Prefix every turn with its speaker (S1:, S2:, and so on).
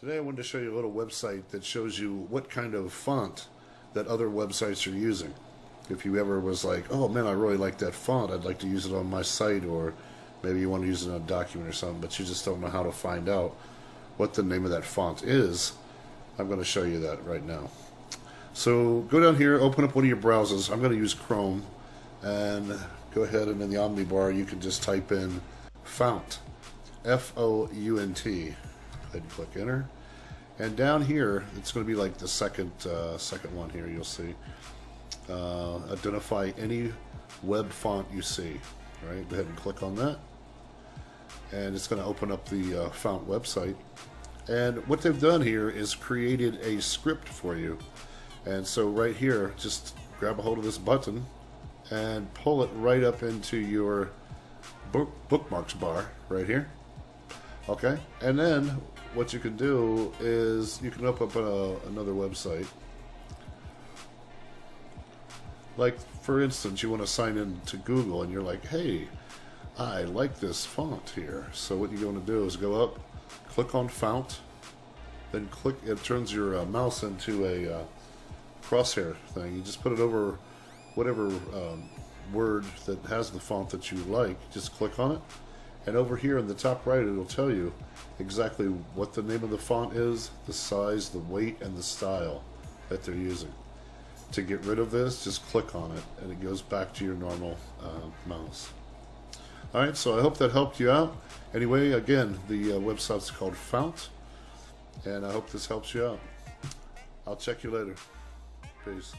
S1: Today I wanted to show you a little website that shows you what kind of font that other websites are using. If you ever was like, oh man, I really like that font, I'd like to use it on my site, or maybe you want to use it in a document or something, but you just don't know how to find out what the name of that font is, I'm going to show you that right now. So go down here, open up one of your browsers. I'm going to use Chrome, and go ahead and in the Omni bar you can just type in Fount, F-O-U-N-T. Go ahead and click enter, and down here it's going to be like the second one here. You'll see identify any web font you see. All right, go ahead and click on that, and it's going to open up the Fount website. And what they've done here is created a script for you. And so right here, just grab a hold of this button and pull it right up into your bookmarks bar right here. Okay, and then what you can do is you can open up another website. Like, for instance, you want to sign in to Google and you're like, hey, I like this font here. So what you're going to do is go up, click on Fount, then click, it turns your mouse into a crosshair thing. You just put it over whatever word that has the font that you like, just click on it. And over here in the top right, it'll tell you exactly what the name of the font is, the size, the weight, and the style that they're using. To get rid of this, just click on it, and it goes back to your normal mouse. Alright, so I hope that helped you out. Anyway, again, the website's called Fount, and I hope this helps you out. I'll check you later. Peace.